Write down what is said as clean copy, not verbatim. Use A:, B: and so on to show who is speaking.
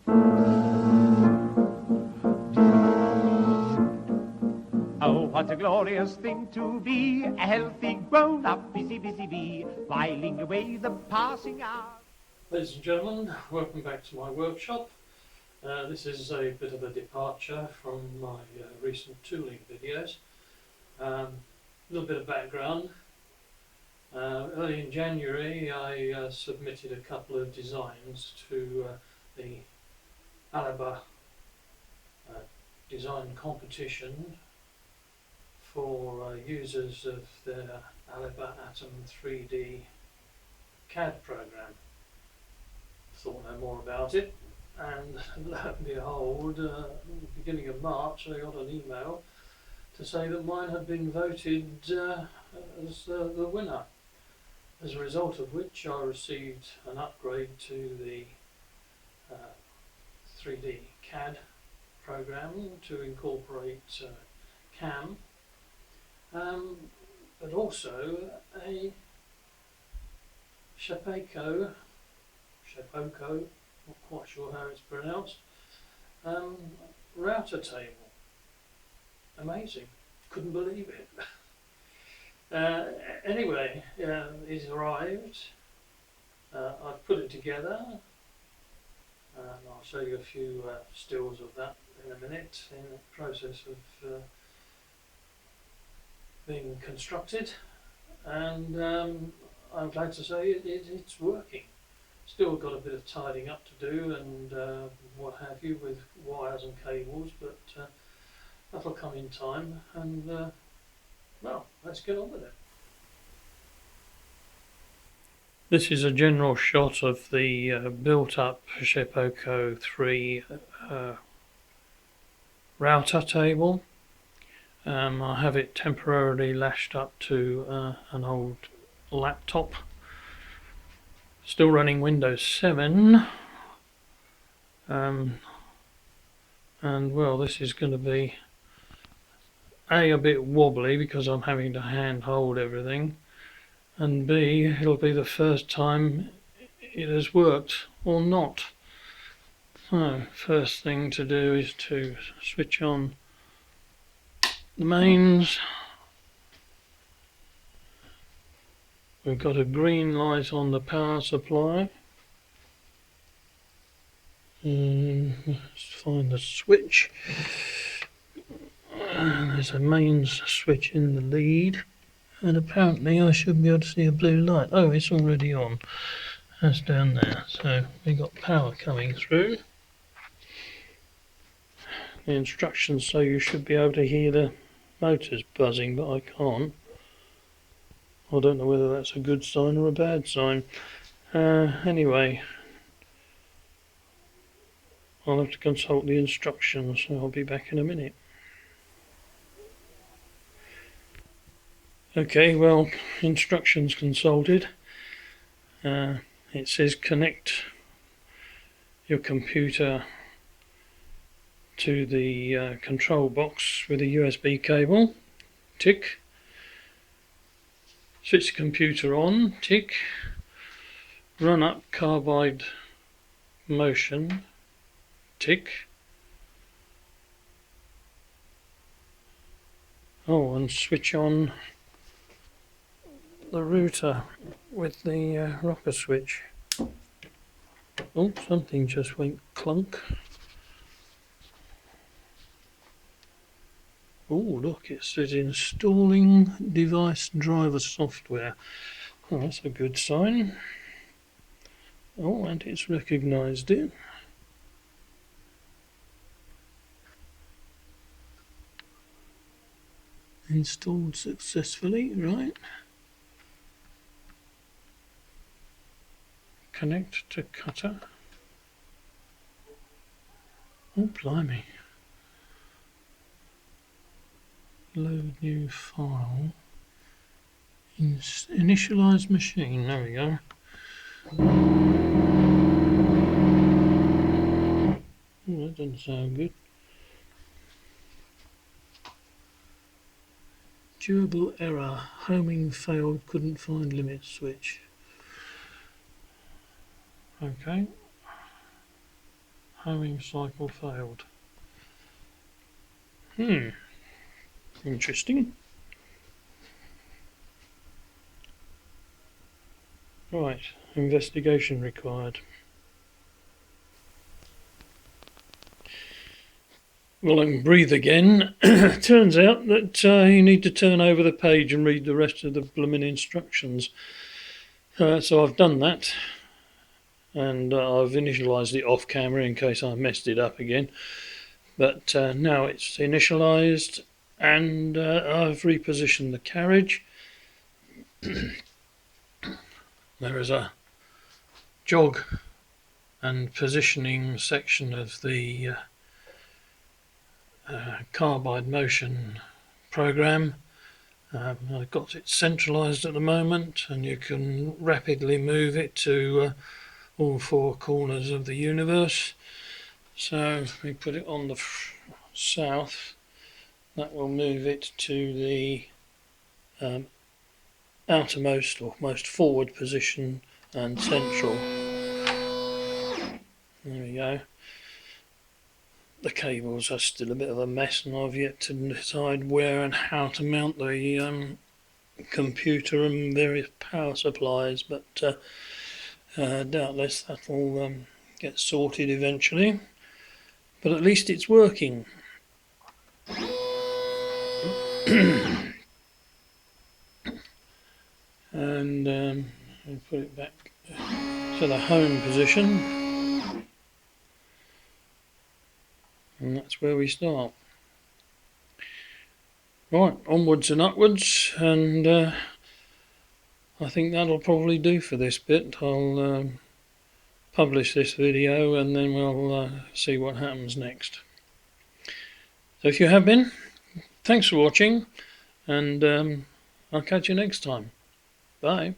A: Oh, what a glorious thing to be a healthy, grown-up, busy bee, whiling away the passing hours.
B: Ladies and gentlemen, welcome back to my workshop. This is a bit of a departure from my recent tooling videos. A little bit of background. Early in January I submitted a couple of designs to the Alaba design competition for users of their Alaba Atom 3D CAD program. Thought no more about it, and lo and behold, beginning of March I got an email to say that mine had been voted as the winner, as a result of which I received an upgrade to the 3D CAD program to incorporate CAM, but also a Shapeoko, not quite sure how it's pronounced, router table. Amazing, couldn't believe it. Anyway, it's arrived. I've put it together, and I'll show you a few stills of that in a minute, in the process of being constructed, and I'm glad to say it's working. Still got a bit of tidying up to do and what have you with wires and cables, but that'll come in time, and well, let's get on with it. This is a general shot of the built up Shapeoko 3 router table. I have it temporarily lashed up to an old laptop, still running Windows 7, and well, this is going to be a bit wobbly because I'm having to hand hold everything, and B, it'll be the first time it has worked or not. So first thing to do is to switch on the mains. We've got a green light on the power supply. Let's find the switch. There's a mains switch in the lead, and apparently I should be able to see a blue light. Oh, it's already on. That's down there. So we've got power coming through. The instructions say you should be able to hear the motors buzzing, but I can't. I don't know whether that's a good sign or a bad sign. Anyway, I'll have to consult the instructions, so I'll be back in a minute. Okay, well, instructions consulted. It says connect your computer to the control box with a USB cable. Tick. Switch the computer on. Tick. Run up carbide motion. Tick. Oh, and switch on the router with the rocker switch. Oh, something just went clunk. Oh, look, it says installing device driver software. Oh, that's a good sign. Oh, and it's recognised it. Installed successfully, right. Connect to cutter. Oh, blimey. Load new file. Initialize machine, there we go. Oh, that doesn't sound good. Durable error. Homing failed, couldn't find limit switch. Okay. Homing cycle failed. Interesting. Right, investigation required. Well, I can breathe again. Turns out that you need to turn over the page and read the rest of the blooming instructions. So I've done that, and I've initialised it off camera in case I messed it up again. But now it's initialised, and I've repositioned the carriage. There is a jog and positioning section of the carbide motion program. I've got it centralised at the moment, and you can rapidly move it to all four corners of the universe. So if we put it on the south, that will move it to the outermost or most forward position and central. There we go. The cables are still a bit of a mess, and I've yet to decide where and how to mount the computer and various power supplies, but doubtless that will get sorted eventually. But at least it's working. And I'll put it back to the home position. And that's where we start. Right, onwards and upwards, and I think that'll probably do for this bit. I'll publish this video and then we'll see what happens next. So if you have been, thanks for watching, and I'll catch you next time. Bye.